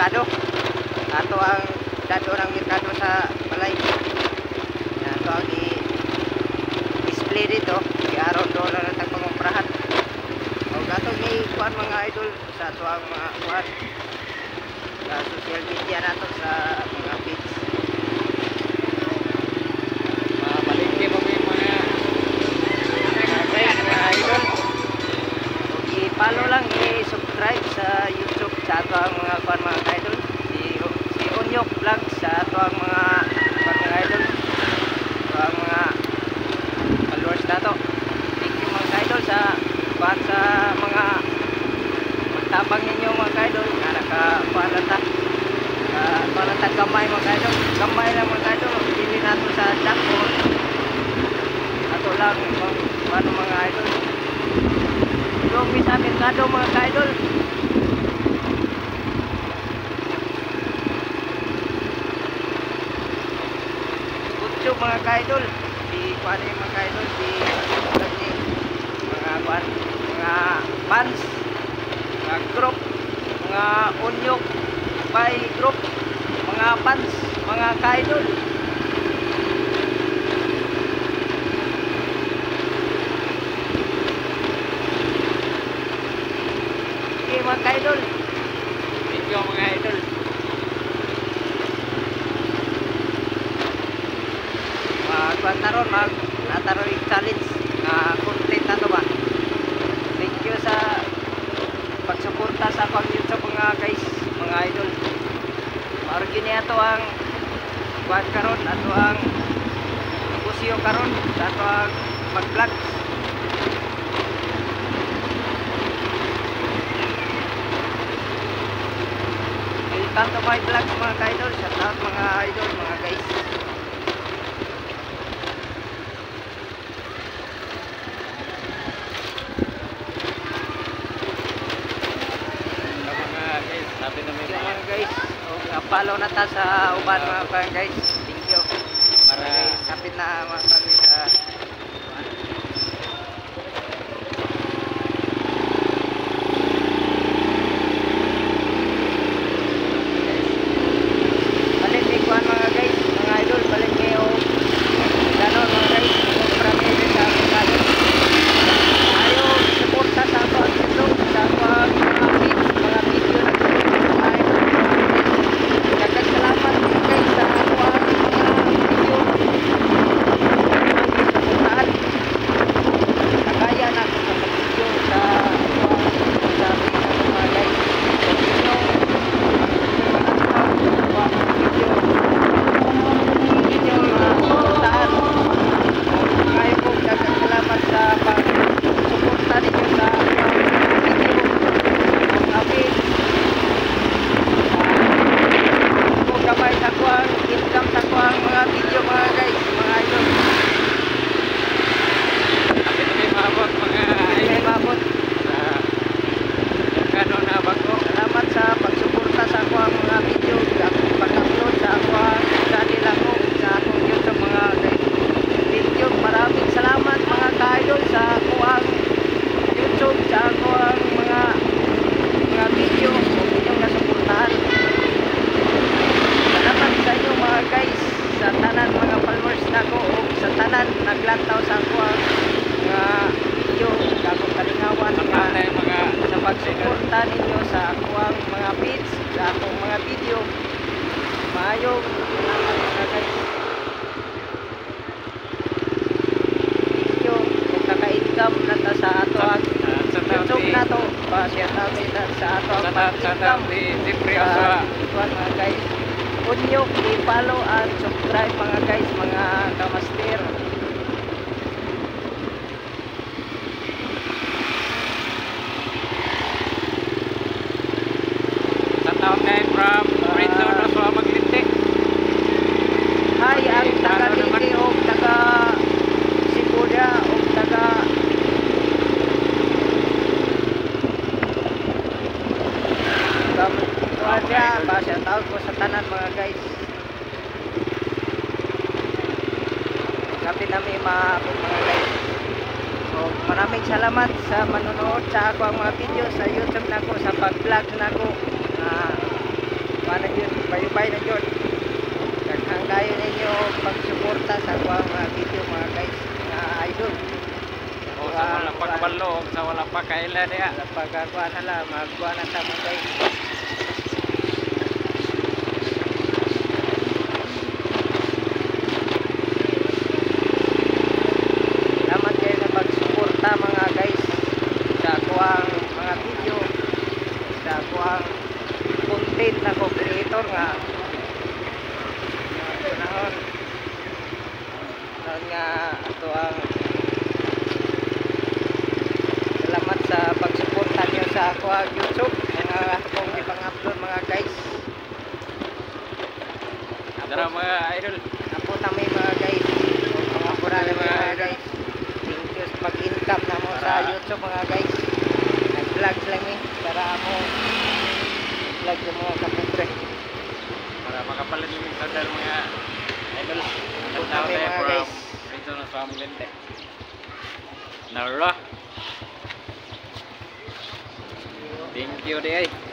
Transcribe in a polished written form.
merkado. Ato ang dado ng merkado sa balay. Ato ang i-display dito. I-aron doon na natang pangumprahan. O ato may kuan mga idol sa ato ang mga kuan sa social media nato sa mga page. Malingki mo yung mga idol. I-follow lang, i-subscribe sa YouTube sa ato ang mga kuan mga idol. Si Onyok Vlog sa ato ang mga kuan mga idol. Ito ang mga followers nato. Thank you mga idol sa kuan sa mga magtabang ninyo mga idol. Nga nakakuan lang ta. Kuan lang ta gamay mga idol. Gamay lang mga idol. Pili nato sa jackpot. Ato lang kuan mga idol. Yung sa merkado mga ka-idol. YouTube mga ka-idol. Si kuan mga ka-idol, si mga kuan, mga fans, mga group, mga Onyok by group, mga fans, mga ka-idol. Mga ka-idol, thank you mga idol. Magpantaron, nataron yung challenge na content na to ba. Thank you sa pagsuporta sa akong YouTube mga guys, mga idol. Marugin niya to ang kuan karon, ato ang negosyo karon, ato ang mag-vlog. Welcome to my vlog mga ka-idol. Shout out mga idol, mga guys. Mga guys, sabi na may Mga guys, follow na ta sa uban mga guys. Thank you. para Kapit na mga guys sa mga guys, mga idol, balik niyo ganon mga guys, pramili sa merkado. Ayaw suporta sa ako ang YouTube, sa ako ang mga video na mga idol. Dagang salamat guys sa ako ang mga video. Suportahan. Nagaya na ako sa video sa sabi sa mga guys. Naglantaw sa ako ang mga video dagong kalingawan sa pagsuporta ninyo sa ako ang mga feeds, sa akong mga video. Maayong salamat mga guys. Video kung kaka-income na ta sa ato ang YouTube na to. Siya tabi na sa ato ang pag-income mga guys. Onyok, i-follow at subscribe mga guys, mga kamaster. Okay, from Brito na sa Maglinti. Hi, ang taga Liti o taga Sibuya o taga Guardia, basta tawag ko sa tanan mga guys. Kapit namin maabot mga guys. So, maraming salamat sa manonood sa ako ang mga video sa YouTube nako, sa pag-vlog nako. Wala yun, bayubay na yun. Daghang kayo ninyo pagsuporta sa kuwang mga video mga guys, mga idol. O sa wala pagkabalo, o sa wala pagkaila diya. Pagkakuha na lang, magkuha na sa mga guys. Salamat kayo na pagsuporta mga guys sa kuwang mga video, sa kuwang content na co-creator nga. Panahon nga ato ang salamat sa pagsuporta niyo sa ako ang YouTube mga akong ipang-upload mga guys. Tara mga idol. Apo na may mga guys, mga pura na mga guys. Thank you sa pag-income na mo sa YouTube mga guys. Nag-vlog lang para mo vlog yung mga kaputre. Para makapalit yung sandal mga idol. Good Now kami, there mga from guys. Rito na sa Amulente. Nara. Thank you, day.